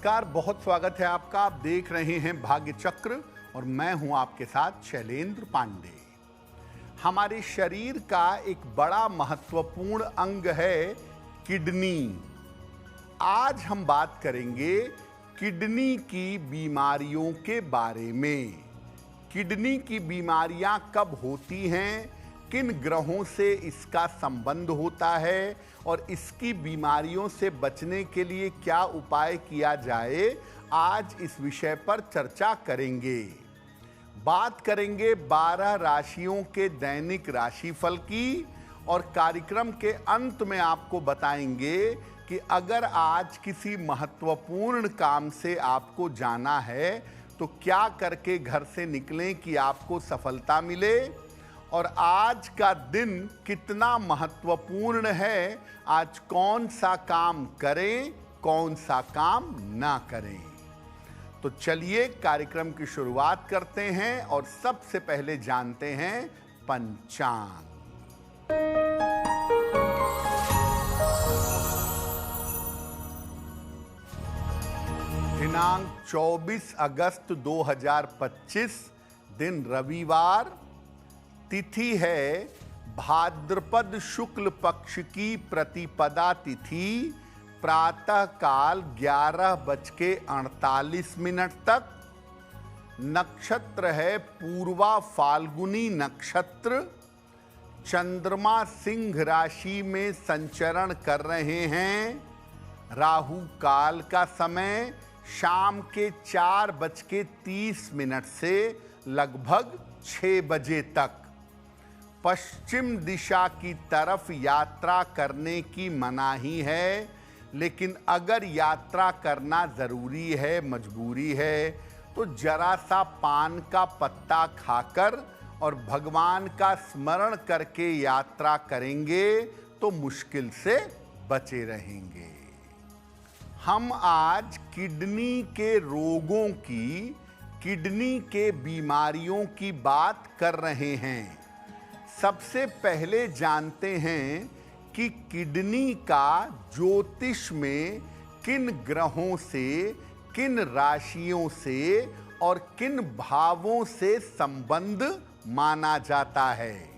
नमस्कार, बहुत स्वागत है आपका। आप देख रहे हैं भाग्य चक्र और मैं हूं आपके साथ शैलेंद्र पांडे। हमारे शरीर का एक बड़ा महत्वपूर्ण अंग है किडनी। आज हम बात करेंगे किडनी की बीमारियों के बारे में। किडनी की बीमारियां कब होती हैं, किन ग्रहों से इसका संबंध होता है और इसकी बीमारियों से बचने के लिए क्या उपाय किया जाए, आज इस विषय पर चर्चा करेंगे। बात करेंगे 12 राशियों के दैनिक राशिफल की और कार्यक्रम के अंत में आपको बताएंगे कि अगर आज किसी महत्वपूर्ण काम से आपको जाना है तो क्या करके घर से निकलें कि आपको सफलता मिले, और आज का दिन कितना महत्वपूर्ण है, आज कौन सा काम करें, कौन सा काम ना करें। तो चलिए कार्यक्रम की शुरुआत करते हैं और सबसे पहले जानते हैं पंचांग। दिनांक 24 अगस्त 2025, दिन रविवार, तिथि है भाद्रपद शुक्ल पक्ष की प्रतिपदा तिथि, प्रातः काल 11:48 तक। नक्षत्र है पूर्वा फाल्गुनी नक्षत्र। चंद्रमा सिंह राशि में संचरण कर रहे हैं। राहु काल का समय शाम के 4:30 से लगभग 6 बजे तक। पश्चिम दिशा की तरफ यात्रा करने की मनाही है, लेकिन अगर यात्रा करना ज़रूरी है, मजबूरी है, तो जरा सा पान का पत्ता खाकर और भगवान का स्मरण करके यात्रा करेंगे तो मुश्किल से बचे रहेंगे। हम आज किडनी के रोगों की, किडनी के बीमारियों की बात कर रहे हैं। सबसे पहले जानते हैं कि किडनी का ज्योतिष में किन ग्रहों से, किन राशियों से और किन भावों से संबंध माना जाता है।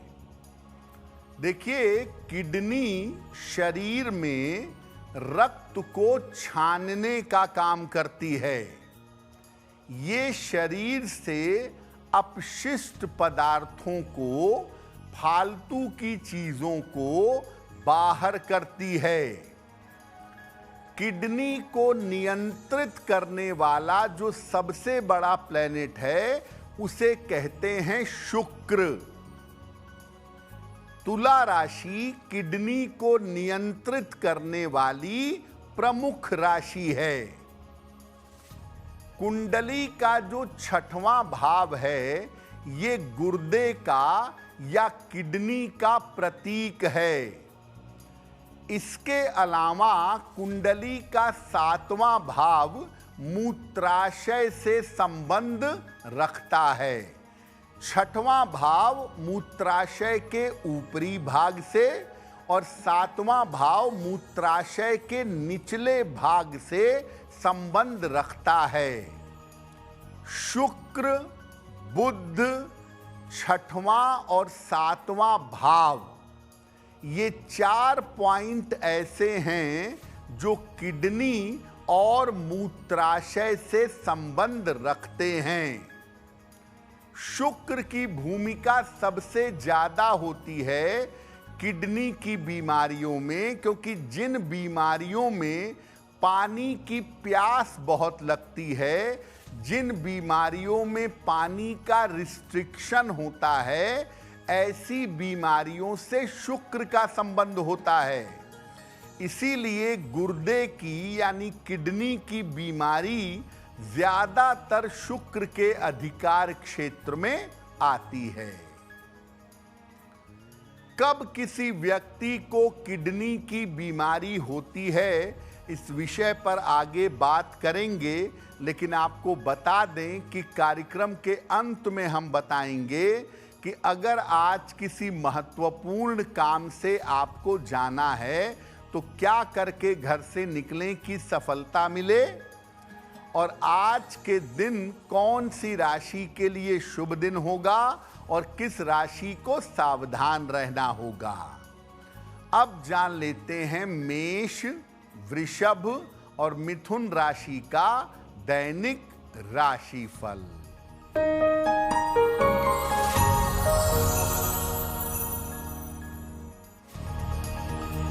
देखिए, किडनी शरीर में रक्त को छानने का काम करती है। ये शरीर से अपशिष्ट पदार्थों को, फालतू की चीजों को बाहर करती है। किडनी को नियंत्रित करने वाला जो सबसे बड़ा प्लेनेट है उसे कहते हैं शुक्र। तुला राशि किडनी को नियंत्रित करने वाली प्रमुख राशि है। कुंडली का जो 6वां भाव है, ये गुर्दे का या किडनी का प्रतीक है। इसके अलावा कुंडली का 7वां भाव मूत्राशय से संबंध रखता है। 6वां भाव मूत्राशय के ऊपरी भाग से और 7वां भाव मूत्राशय के निचले भाग से संबंध रखता है। शुक्र, बुध, 6वां और 7वां भाव, ये 4 पॉइंट ऐसे हैं जो किडनी और मूत्राशय से संबंध रखते हैं। शुक्र की भूमिका सबसे ज्यादा होती है किडनी की बीमारियों में, क्योंकि जिन बीमारियों में पानी की प्यास बहुत लगती है, जिन बीमारियों में पानी का रिस्ट्रिक्शन होता है, ऐसी बीमारियों से शुक्र का संबंध होता है। इसीलिए गुर्दे की यानी किडनी की बीमारी ज्यादातर शुक्र के अधिकार क्षेत्र में आती है। कब किसी व्यक्ति को किडनी की बीमारी होती है, इस विषय पर आगे बात करेंगे, लेकिन आपको बता दें कि कार्यक्रम के अंत में हम बताएंगे कि अगर आज किसी महत्वपूर्ण काम से आपको जाना है तो क्या करके घर से निकलें कि सफलता मिले। और आज के दिन कौन सी राशि के लिए शुभ दिन होगा और किस राशि को सावधान रहना होगा। अब जान लेते हैं मेष, वृषभ और मिथुन राशि का दैनिक राशिफल।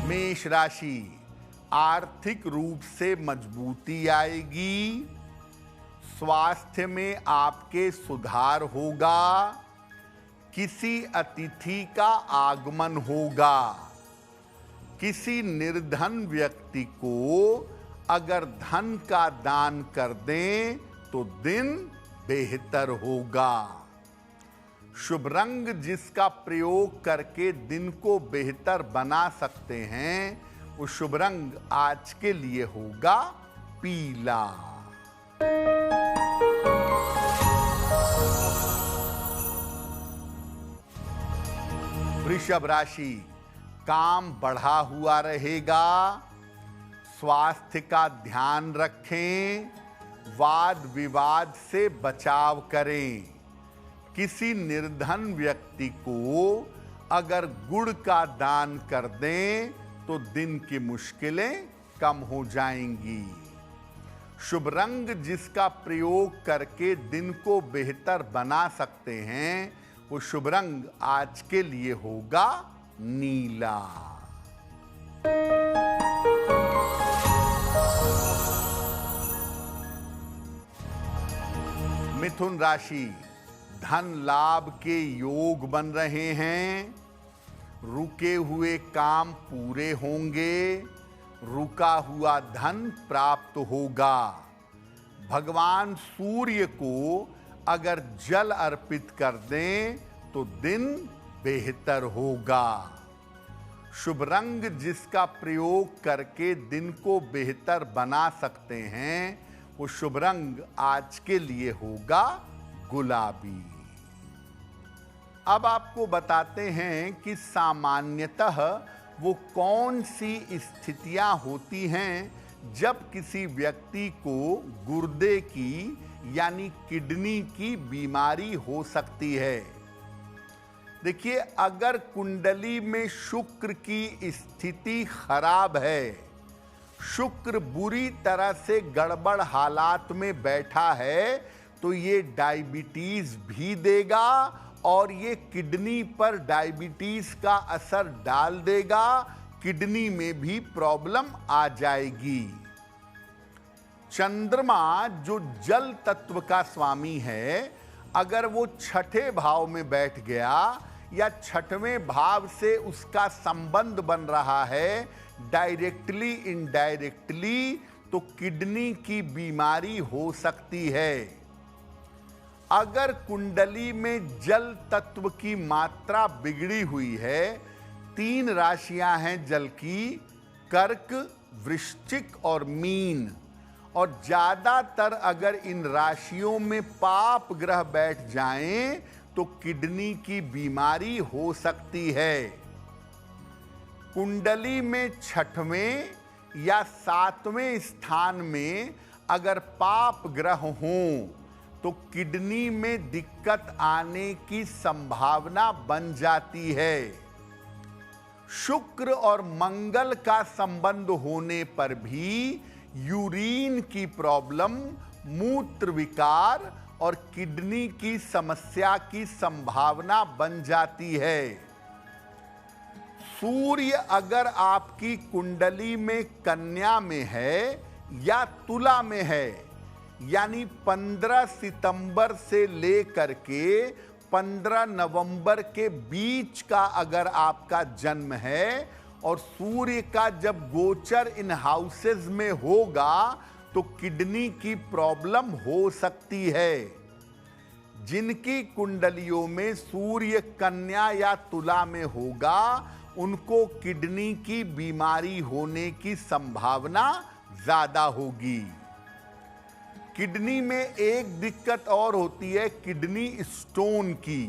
मेष राशि, आर्थिक रूप से मजबूती आएगी, स्वास्थ्य में आपके सुधार होगा, किसी अतिथि का आगमन होगा, किसी निर्धन व्यक्ति को अगर धन का दान कर दें तो दिन बेहतर होगा। शुभ रंग जिसका प्रयोग करके दिन को बेहतर बना सकते हैं वो शुभ रंग आज के लिए होगा पीला। वृषभ राशि, काम बढ़ा हुआ रहेगा, स्वास्थ्य का ध्यान रखें, वाद विवाद से बचाव करें, किसी निर्धन व्यक्ति को अगर गुड़ का दान कर दें तो दिन की मुश्किलें कम हो जाएंगी। शुभ रंग जिसका प्रयोग करके दिन को बेहतर बना सकते हैं वो शुभ रंग आज के लिए होगा नीला। मिथुन राशि, धन लाभ के योग बन रहे हैं, रुके हुए काम पूरे होंगे, रुका हुआ धन प्राप्त होगा। भगवान सूर्य को अगर जल अर्पित कर दें तो दिन बेहतर होगा। शुभ रंग जिसका प्रयोग करके दिन को बेहतर बना सकते हैं वो शुभ रंग आज के लिए होगा गुलाबी। अब आपको बताते हैं कि सामान्यतः वो कौन सी स्थितियां होती हैं जब किसी व्यक्ति को गुर्दे की यानी किडनी की बीमारी हो सकती है। देखिए, अगर कुंडली में शुक्र की स्थिति खराब है, शुक्र बुरी तरह से गड़बड़ हालात में बैठा है, तो ये डायबिटीज भी देगा और ये किडनी पर डायबिटीज का असर डाल देगा, किडनी में भी प्रॉब्लम आ जाएगी। चंद्रमा जो जल तत्व का स्वामी है, अगर वो छठे भाव में बैठ गया या छठवें भाव से उसका संबंध बन रहा है डायरेक्टली इनडायरेक्टली, तो किडनी की बीमारी हो सकती है। अगर कुंडली में जल तत्व की मात्रा बिगड़ी हुई है, 3 राशियां हैं जल की, कर्क, वृश्चिक और मीन, और ज्यादातर अगर इन राशियों में पाप ग्रह बैठ जाएं तो किडनी की बीमारी हो सकती है। कुंडली में 6वें या 7वें स्थान में अगर पाप ग्रह हों तो किडनी में दिक्कत आने की संभावना बन जाती है। शुक्र और मंगल का संबंध होने पर भी यूरिन की प्रॉब्लम, मूत्र विकार और किडनी की समस्या की संभावना बन जाती है। सूर्य अगर आपकी कुंडली में कन्या में है या तुला में है, यानी 15 सितंबर से लेकर के 15 नवंबर के बीच का अगर आपका जन्म है और सूर्य का जब गोचर इन हाउसेज में होगा तो किडनी की प्रॉब्लम हो सकती है। जिनकी कुंडलियों में सूर्य कन्या या तुला में होगा उनको किडनी की बीमारी होने की संभावना ज्यादा होगी। किडनी में एक दिक्कत और होती है किडनी स्टोन की।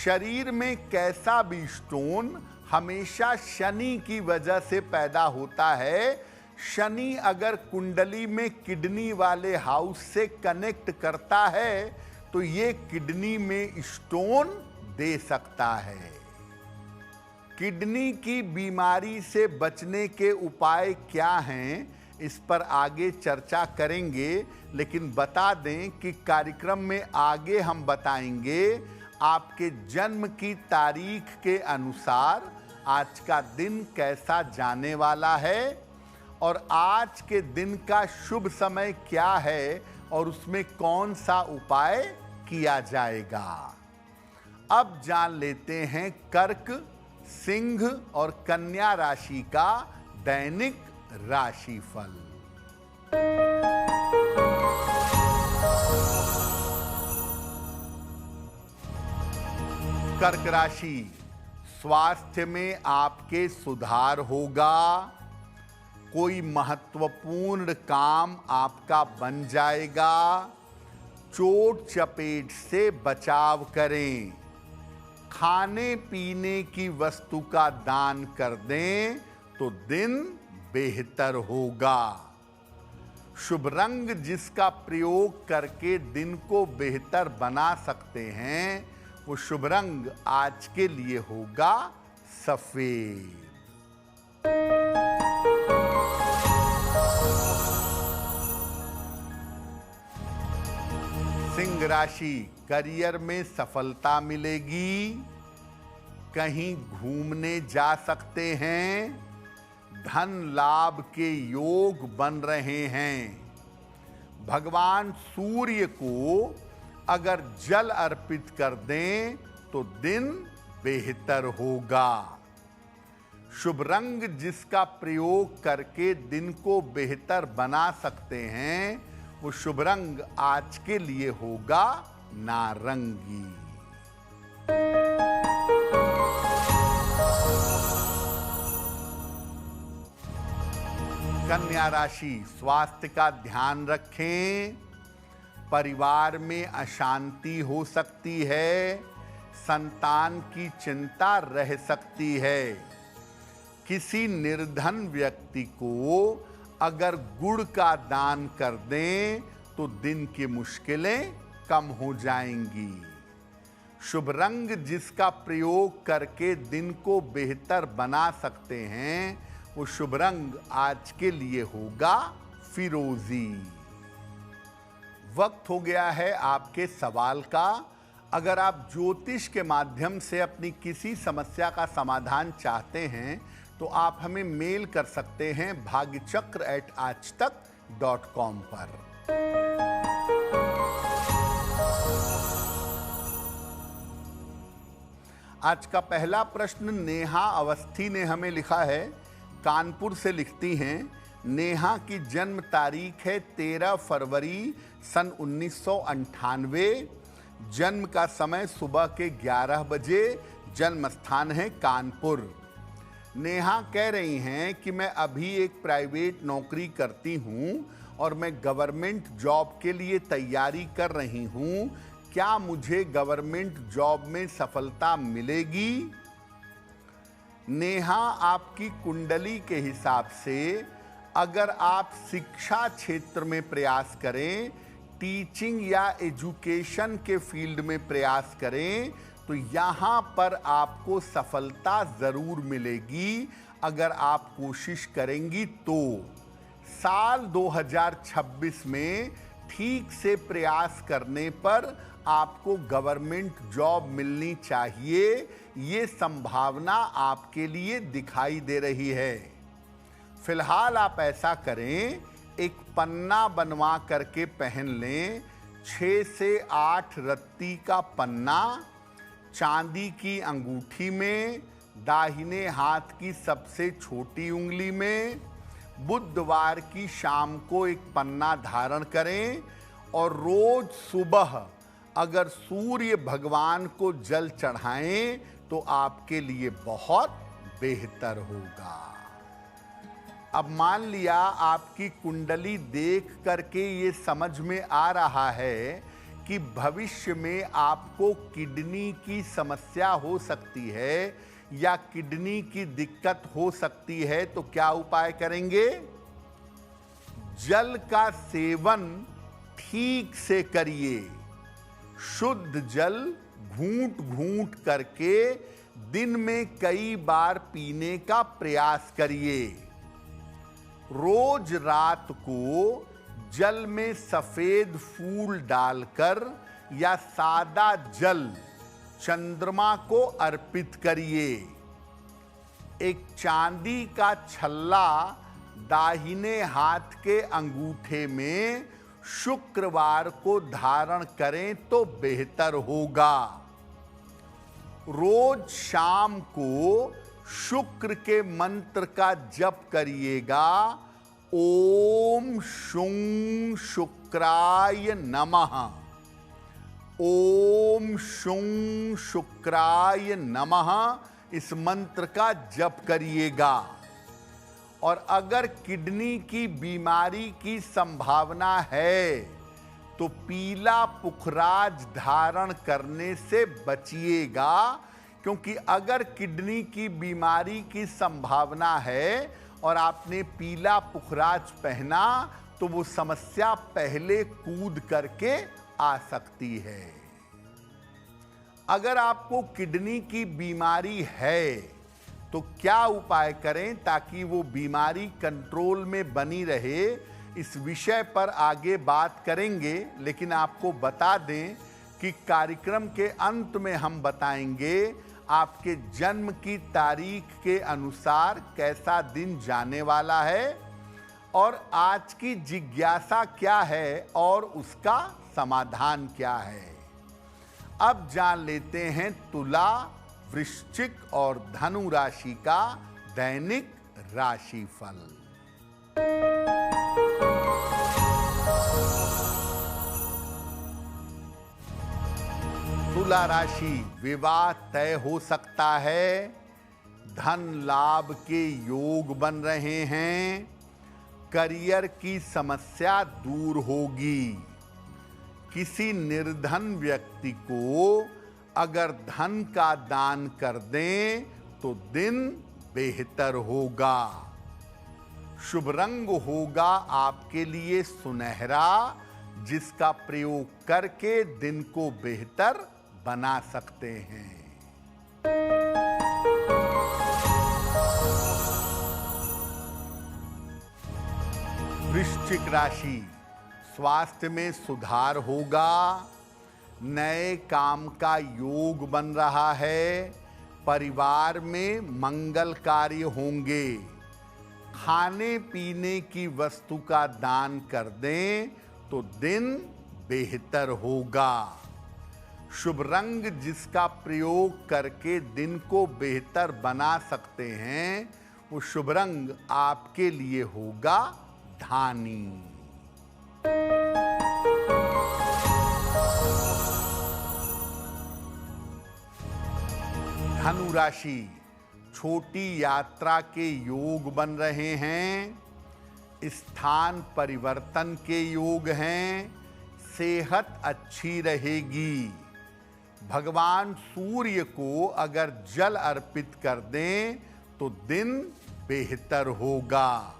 शरीर में कैसा भी स्टोन हमेशा शनि की वजह से पैदा होता है। शनि अगर कुंडली में किडनी वाले हाउस से कनेक्ट करता है तो ये किडनी में स्टोन दे सकता है। किडनी की बीमारी से बचने के उपाय क्या हैं, इस पर आगे चर्चा करेंगे, लेकिन बता दें कि कार्यक्रम में आगे हम बताएंगे आपके जन्म की तारीख के अनुसार आज का दिन कैसा जाने वाला है और आज के दिन का शुभ समय क्या है और उसमें कौन सा उपाय किया जाएगा। अब जान लेते हैं कर्क, सिंह और कन्या राशि का दैनिक राशिफल। कर्क राशि, स्वास्थ्य में आपके सुधार होगा। कोई महत्वपूर्ण काम आपका बन जाएगा। चोट चपेट से बचाव करें। खाने पीने की वस्तु का दान कर दें तो दिन बेहतर होगा। शुभ रंग जिसका प्रयोग करके दिन को बेहतर बना सकते हैं वो शुभ रंग आज के लिए होगा सफेद। सिंह राशि, करियर में सफलता मिलेगी। कहीं घूमने जा सकते हैं। धन लाभ के योग बन रहे हैं। भगवान सूर्य को अगर जल अर्पित कर दें तो दिन बेहतर होगा। शुभ रंग जिसका प्रयोग करके दिन को बेहतर बना सकते हैं वो शुभ रंग आज के लिए होगा नारंगी। कन्या राशि, स्वास्थ्य का ध्यान रखें। परिवार में अशांति हो सकती है। संतान की चिंता रह सकती है। किसी निर्धन व्यक्ति को अगर गुड़ का दान कर दें तो दिन की मुश्किलें कम हो जाएंगी। शुभ रंग जिसका प्रयोग करके दिन को बेहतर बना सकते हैं वो शुभ रंग आज के लिए होगा फिरोजी। वक्त हो गया है आपके सवाल का। अगर आप ज्योतिष के माध्यम से अपनी किसी समस्या का समाधान चाहते हैं तो आप हमें मेल कर सकते हैं bhagyachakra@aajtak.com पर। आज का पहला प्रश्न नेहा अवस्थी ने हमें लिखा है। कानपुर से लिखती हैं। नेहा की जन्म तारीख है 13 फरवरी सन 1998। जन्म का समय सुबह के 11 बजे। जन्म स्थान है कानपुर। नेहा कह रही हैं कि मैं अभी एक प्राइवेट नौकरी करती हूं और मैं गवर्नमेंट जॉब के लिए तैयारी कर रही हूं। क्या मुझे गवर्नमेंट जॉब में सफलता मिलेगी? नेहा, आपकी कुंडली के हिसाब से अगर आप शिक्षा क्षेत्र में प्रयास करें, टीचिंग या एजुकेशन के फील्ड में प्रयास करें तो यहाँ पर आपको सफलता ज़रूर मिलेगी अगर आप कोशिश करेंगी तो। साल 2026 में ठीक से प्रयास करने पर आपको गवर्नमेंट जॉब मिलनी चाहिए। ये संभावना आपके लिए दिखाई दे रही है। फिलहाल आप ऐसा करें, एक पन्ना बनवा करके पहन लें। 6 से 8 रत्ती का पन्ना चांदी की अंगूठी में, दाहिने हाथ की सबसे छोटी उंगली में। बुधवार की शाम को एक पन्ना धारण करें और रोज सुबह अगर सूर्य भगवान को जल चढ़ाएं तो आपके लिए बहुत बेहतर होगा। अब मान लिया आपकी कुंडली देख करके ये समझ में आ रहा है कि भविष्य में आपको किडनी की समस्या हो सकती है या किडनी की दिक्कत हो सकती है, तो क्या उपाय करेंगे? जल का सेवन ठीक से करिए। शुद्ध जल घूंट घूंट करके दिन में कई बार पीने का प्रयास करिए। रोज रात को जल में सफेद फूल डालकर या सादा जल चंद्रमा को अर्पित करिए। एक चांदी का छल्ला दाहिने हाथ के अंगूठे में शुक्रवार को धारण करें तो बेहतर होगा। रोज शाम को शुक्र के मंत्र का जप करिएगा। ओम शुं शुक्राय नमः। ओम शुं शुक्राय नमः इस मंत्र का जप करिएगा। और अगर किडनी की बीमारी की संभावना है तो पीला पुखराज धारण करने से बचिएगा, क्योंकि अगर किडनी की बीमारी की संभावना है और आपने पीला पुखराज पहना तो वो समस्या पहले कूद करके आ सकती है। अगर आपको किडनी की बीमारी है तो क्या उपाय करें ताकि वो बीमारी कंट्रोल में बनी रहे, इस विषय पर आगे बात करेंगे। लेकिन आपको बता दें कि कार्यक्रम के अंत में हम बताएंगे आपके जन्म की तारीख के अनुसार कैसा दिन जाने वाला है और आज की जिज्ञासा क्या है और उसका समाधान क्या है। अब जान लेते हैं तुला, वृश्चिक और धनु राशि का दैनिक राशिफल। तुला राशि, विवाह तय हो सकता है, धन लाभ के योग बन रहे हैं, करियर की समस्या दूर होगी। किसी निर्धन व्यक्ति को अगर धन का दान कर दें तो दिन बेहतर होगा। शुभ रंग होगा आपके लिए सुनहरा, जिसका प्रयोग करके दिन को बेहतर बना सकते हैं। वृश्चिक राशि, स्वास्थ्य में सुधार होगा, नए काम का योग बन रहा है, परिवार में मंगल कार्य होंगे। खाने पीने की वस्तु का दान कर दें तो दिन बेहतर होगा। शुभ रंग जिसका प्रयोग करके दिन को बेहतर बना सकते हैं, वो शुभ रंग आपके लिए होगा धानी। धनु राशि, छोटी यात्रा के योग बन रहे हैं, स्थान परिवर्तन के योग हैं, सेहत अच्छी रहेगी। भगवान सूर्य को अगर जल अर्पित कर दें तो दिन बेहतर होगा।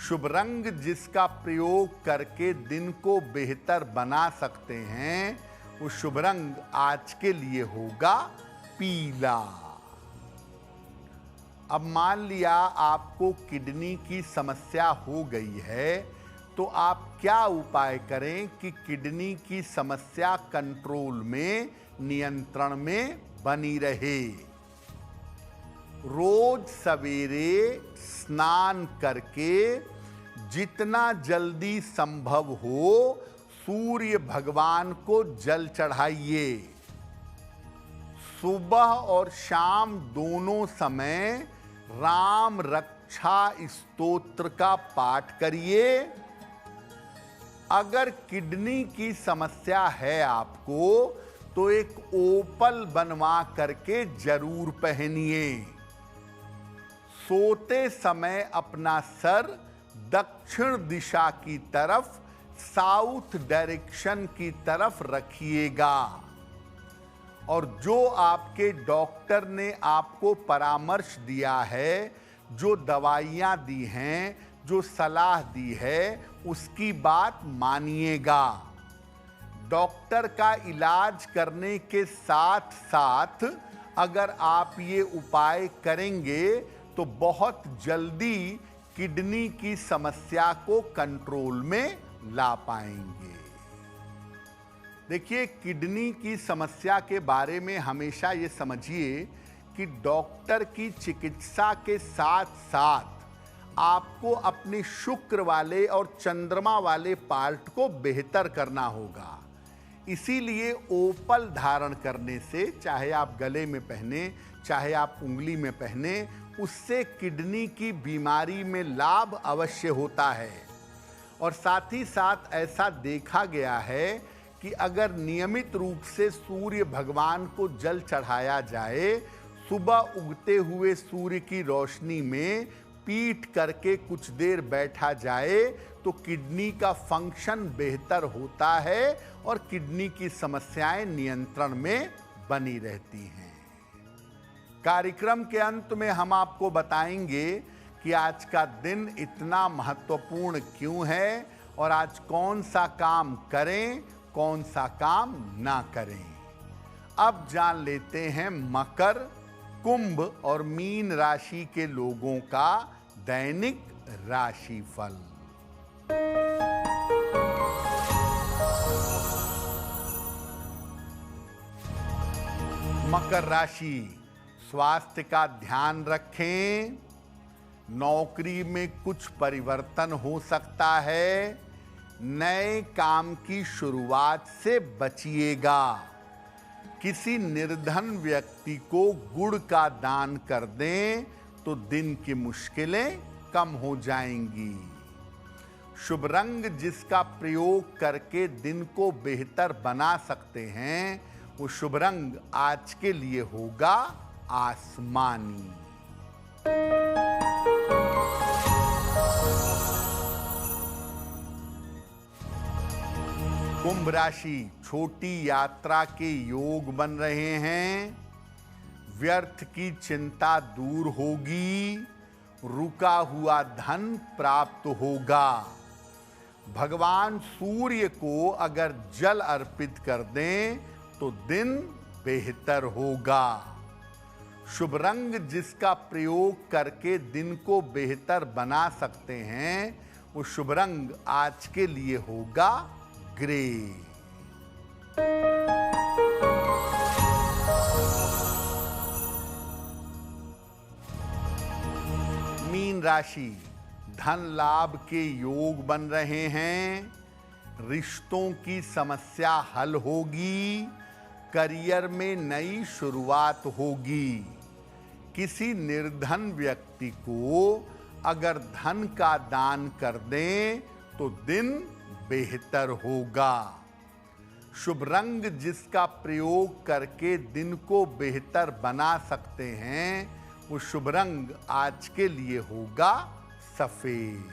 शुभ रंग जिसका प्रयोग करके दिन को बेहतर बना सकते हैं, वो शुभ रंग आज के लिए होगा पीला। अब मान लिया आपको किडनी की समस्या हो गई है, तो आप क्या उपाय करें कि किडनी की समस्या कंट्रोल में, नियंत्रण में बनी रहे। रोज सवेरे स्नान करके जितना जल्दी संभव हो सूर्य भगवान को जल चढ़ाइए। सुबह और शाम दोनों समय राम रक्षा स्तोत्र का पाठ करिए। अगर किडनी की समस्या है आपको तो एक ओपल बनवा करके जरूर पहनिए। सोते समय अपना सर दक्षिण दिशा की तरफ, साउथ डायरेक्शन की तरफ रखिएगा। और जो आपके डॉक्टर ने आपको परामर्श दिया है, जो दवाइयाँ दी हैं, जो सलाह दी है उसकी बात मानिएगा। डॉक्टर का इलाज करने के साथ साथ अगर आप ये उपाय करेंगे तो बहुत जल्दी किडनी की समस्या को कंट्रोल में ला पाएंगे। देखिए, किडनी की समस्या के बारे में हमेशा ये समझिए कि डॉक्टर की चिकित्सा के साथ साथ आपको अपने शुक्र वाले और चंद्रमा वाले पार्ट को बेहतर करना होगा। इसीलिए ओपल धारण करने से, चाहे आप गले में पहने चाहे आप उंगली में पहने, उससे किडनी की बीमारी में लाभ अवश्य होता है। और साथ ही साथ ऐसा देखा गया है कि अगर नियमित रूप से सूर्य भगवान को जल चढ़ाया जाए, सुबह उगते हुए सूर्य की रोशनी में पीठ करके कुछ देर बैठा जाए तो किडनी का फंक्शन बेहतर होता है और किडनी की समस्याएं नियंत्रण में बनी रहती हैं। कार्यक्रम के अंत में हम आपको बताएंगे कि आज का दिन इतना महत्वपूर्ण क्यों है और आज कौन सा काम करें, कौन सा काम ना करें। अब जान लेते हैं मकर, कुंभ और मीन राशि के लोगों का दैनिक राशिफल। मकर राशि, स्वास्थ्य का ध्यान रखें। नौकरी में कुछ परिवर्तन हो सकता है। नए काम की शुरुआत से बचिएगा। किसी निर्धन व्यक्ति को गुड़ का दान कर दें तो दिन की मुश्किलें कम हो जाएंगी। शुभ रंग जिसका प्रयोग करके दिन को बेहतर बना सकते हैं, वो शुभ रंग आज के लिए होगा आसमानी। कुंभ राशि, छोटी यात्रा के योग बन रहे हैं। व्यर्थ की चिंता दूर होगी। रुका हुआ धन प्राप्त होगा। भगवान सूर्य को अगर जल अर्पित कर दें तो दिन बेहतर होगा। शुभ रंग जिसका प्रयोग करके दिन को बेहतर बना सकते हैं, वो शुभ रंग आज के लिए होगा ग्रे। मीन राशि, धन लाभ के योग बन रहे हैं। रिश्तों की समस्या हल होगी। करियर में नई शुरुआत होगी। किसी निर्धन व्यक्ति को अगर धन का दान कर दें तो दिन बेहतर होगा। शुभ रंग जिसका प्रयोग करके दिन को बेहतर बना सकते हैं, वो शुभ रंग आज के लिए होगा सफेद।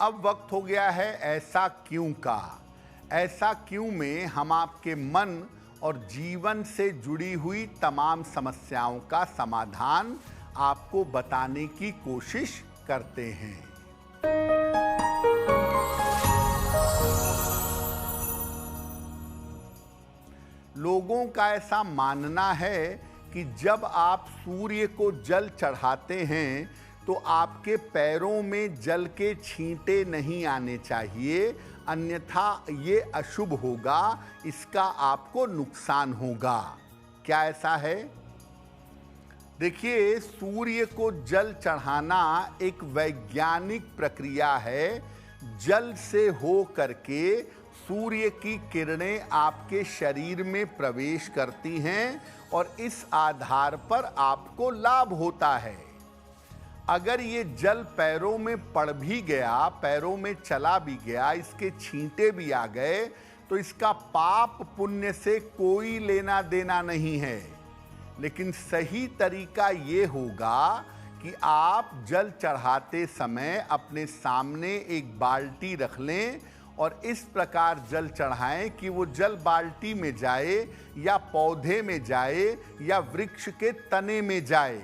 अब वक्त हो गया है ऐसा क्यों का। ऐसा क्यों में हम आपके मन और जीवन से जुड़ी हुई तमाम समस्याओं का समाधान आपको बताने की कोशिश करते हैं। लोगों का ऐसा मानना है कि जब आप सूर्य को जल चढ़ाते हैं तो आपके पैरों में जल के छींटे नहीं आने चाहिए, अन्यथा ये अशुभ होगा, इसका आपको नुकसान होगा। क्या ऐसा है? देखिए, सूर्य को जल चढ़ाना एक वैज्ञानिक प्रक्रिया है। जल से हो करके सूर्य की किरणें आपके शरीर में प्रवेश करती हैं और इस आधार पर आपको लाभ होता है। अगर ये जल पैरों में पड़ भी गया, पैरों में चला भी गया, इसके छींटे भी आ गए, तो इसका पाप पुण्य से कोई लेना देना नहीं है। लेकिन सही तरीका ये होगा कि आप जल चढ़ाते समय अपने सामने एक बाल्टी रख लें और इस प्रकार जल चढ़ाएं कि वो जल बाल्टी में जाए या पौधे में जाए या वृक्ष के तने में जाए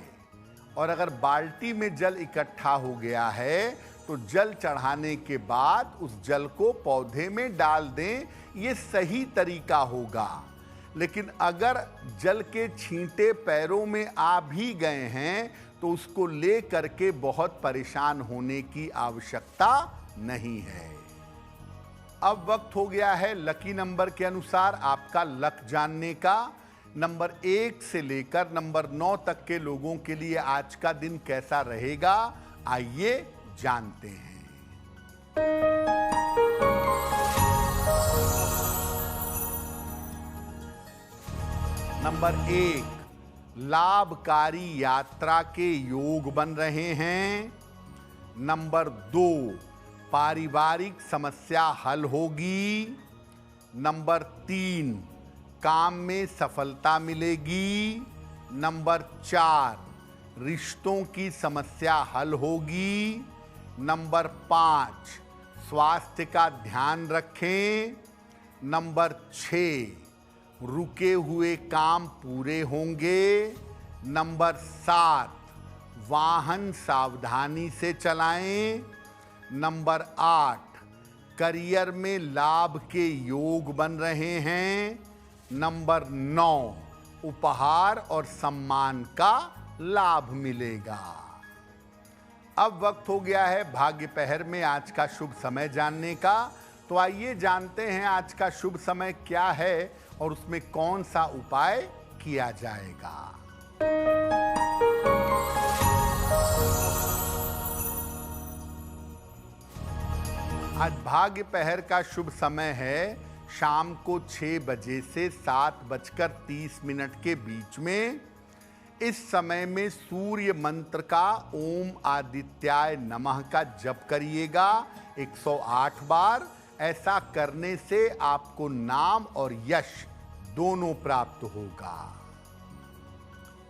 और अगर बाल्टी में जल इकट्ठा हो गया है तो जल चढ़ाने के बाद उस जल को पौधे में डाल दें, ये सही तरीका होगा। लेकिन अगर जल के छींटे पैरों में आ भी गए हैं तो उसको ले करके बहुत परेशान होने की आवश्यकता नहीं है। अब वक्त हो गया है लकी नंबर के अनुसार आपका लक जानने का। नंबर 1 से लेकर नंबर 9 तक के लोगों के लिए आज का दिन कैसा रहेगा, आइए जानते हैं। नंबर 1, लाभकारी यात्रा के योग बन रहे हैं। नंबर 2, पारिवारिक समस्या हल होगी। नंबर 3, काम में सफलता मिलेगी। नंबर 4, रिश्तों की समस्या हल होगी। नंबर 5, स्वास्थ्य का ध्यान रखें। नंबर 6, रुके हुए काम पूरे होंगे। नंबर 7, वाहन सावधानी से चलाएं। नंबर 8, करियर में लाभ के योग बन रहे हैं। नंबर 9, उपहार और सम्मान का लाभ मिलेगा। अब वक्त हो गया है भाग्य पहर में आज का शुभ समय जानने का। तो आइए जानते हैं आज का शुभ समय क्या है और उसमें कौन सा उपाय किया जाएगा। आज भाग्य पहर का शुभ समय है शाम को 6 बजे से 7:30 के बीच में। इस समय में सूर्य मंत्र का ओम आदित्याय नमः का जप करिएगा 108 बार। ऐसा करने से आपको नाम और यश दोनों प्राप्त होगा।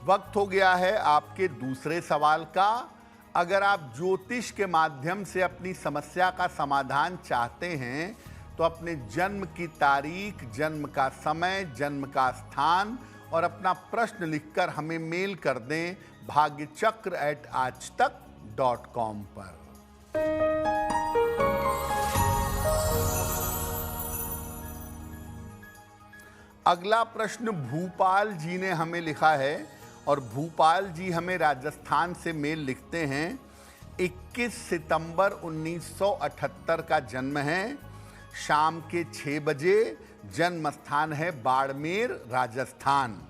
वक्त हो गया है आपके दूसरे सवाल का। अगर आप ज्योतिष के माध्यम से अपनी समस्या का समाधान चाहते हैं तो अपने जन्म की तारीख, जन्म का समय, जन्म का स्थान और अपना प्रश्न लिखकर हमें मेल कर दें bhagyachakra@aajtak.com पर। अगला प्रश्न भूपाल जी ने हमें लिखा है और भूपाल जी हमें राजस्थान से मेल लिखते हैं। 21 सितंबर 1978 का जन्म है। शाम के 6 बजे। जन्म स्थान है बाड़मेर, राजस्थान।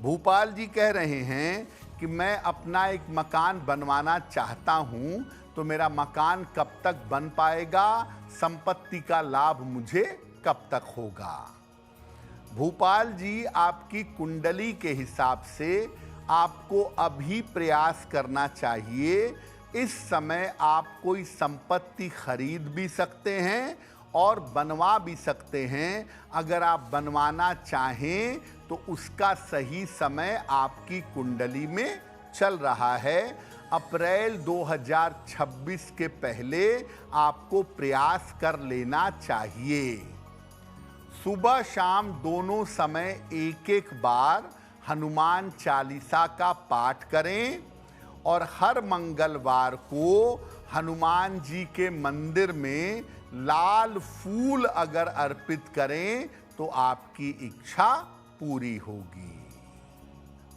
भूपाल जी कह रहे हैं कि मैं अपना एक मकान बनवाना चाहता हूं, तो मेरा मकान कब तक बन पाएगा, संपत्ति का लाभ मुझे कब तक होगा। भूपाल जी, आपकी कुंडली के हिसाब से आपको अभी प्रयास करना चाहिए। इस समय आप कोई संपत्ति खरीद भी सकते हैं और बनवा भी सकते हैं। अगर आप बनवाना चाहें तो उसका सही समय आपकी कुंडली में चल रहा है। अप्रैल 2026 के पहले आपको प्रयास कर लेना चाहिए। सुबह शाम दोनों समय एक बार हनुमान चालीसा का पाठ करें और हर मंगलवार को हनुमान जी के मंदिर में लाल फूल अगर अर्पित करें तो आपकी इच्छा पूरी होगी।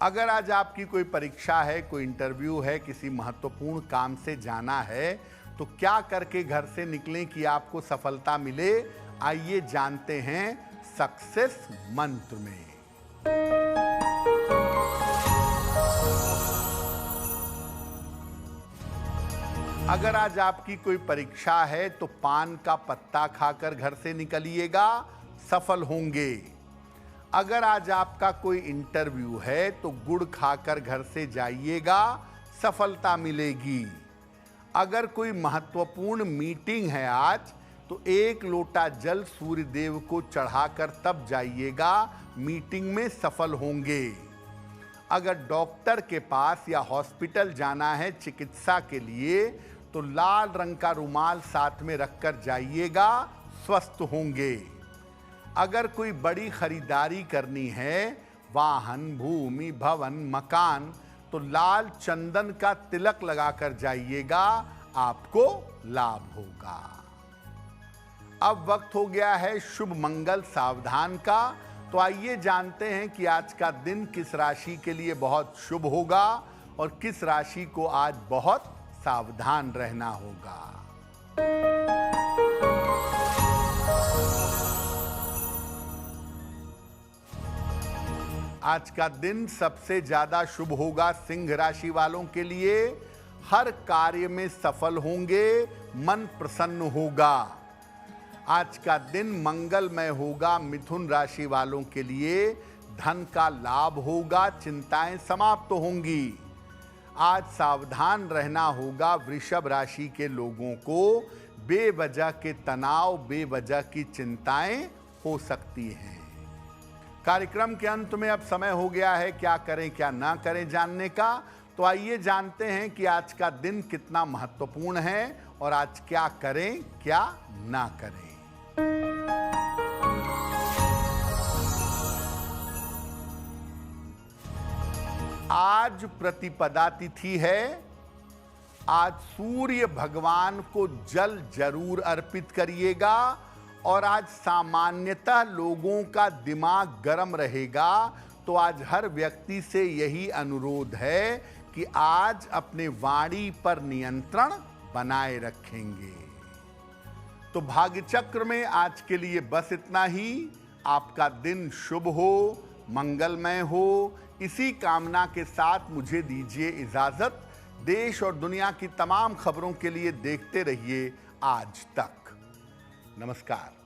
अगर आज आपकी कोई परीक्षा है, कोई इंटरव्यू है, किसी महत्वपूर्ण काम से जाना है, तो क्या करके घर से निकलें कि आपको सफलता मिले, आइए जानते हैं सक्सेस मंत्र में। अगर आज आपकी कोई परीक्षा है तो पान का पत्ता खाकर घर से निकलिएगा, सफल होंगे। अगर आज आपका कोई इंटरव्यू है तो गुड़ खाकर घर से जाइएगा, सफलता मिलेगी। अगर कोई महत्वपूर्ण मीटिंग है आज तो 1 लोटा जल सूर्य देव को चढ़ाकर तब जाइएगा, मीटिंग में सफल होंगे। अगर डॉक्टर के पास या हॉस्पिटल जाना है चिकित्सा के लिए तो लाल रंग का रुमाल साथ में रखकर जाइएगा, स्वस्थ होंगे। अगर कोई बड़ी खरीदारी करनी है, वाहन, भूमि, भवन, मकान, तो लाल चंदन का तिलक लगाकर जाइएगा, आपको लाभ होगा। अब वक्त हो गया है शुभ मंगल सावधान का। तो आइए जानते हैं कि आज का दिन किस राशि के लिए बहुत शुभ होगा और किस राशि को आज बहुत सावधान रहना होगा। आज का दिन सबसे ज्यादा शुभ होगा सिंह राशि वालों के लिए। हर कार्य में सफल होंगे, मन प्रसन्न होगा। आज का दिन मंगलमय होगा मिथुन राशि वालों के लिए। धन का लाभ होगा, चिंताएं समाप्त होंगी। आज सावधान रहना होगा वृषभ राशि के लोगों को। बेवजह के तनाव, बेवजह की चिंताएं हो सकती हैं। कार्यक्रम के अंत में अब समय हो गया है क्या करें क्या ना करें जानने का। तो आइए जानते हैं कि आज का दिन कितना महत्वपूर्ण है और आज क्या करें क्या ना करें। आज प्रतिपदा तिथि है। आज सूर्य भगवान को जल जरूर अर्पित करिएगा। और आज सामान्यतः लोगों का दिमाग गर्म रहेगा, तो आज हर व्यक्ति से यही अनुरोध है कि आज अपने वाणी पर नियंत्रण बनाए रखेंगे। तो भाग्य चक्र में आज के लिए बस इतना ही। आपका दिन शुभ हो, मंगलमय हो, इसी कामना के साथ मुझे दीजिए इजाजत। देश और दुनिया की तमाम खबरों के लिए देखते रहिए आज तक। नमस्कार।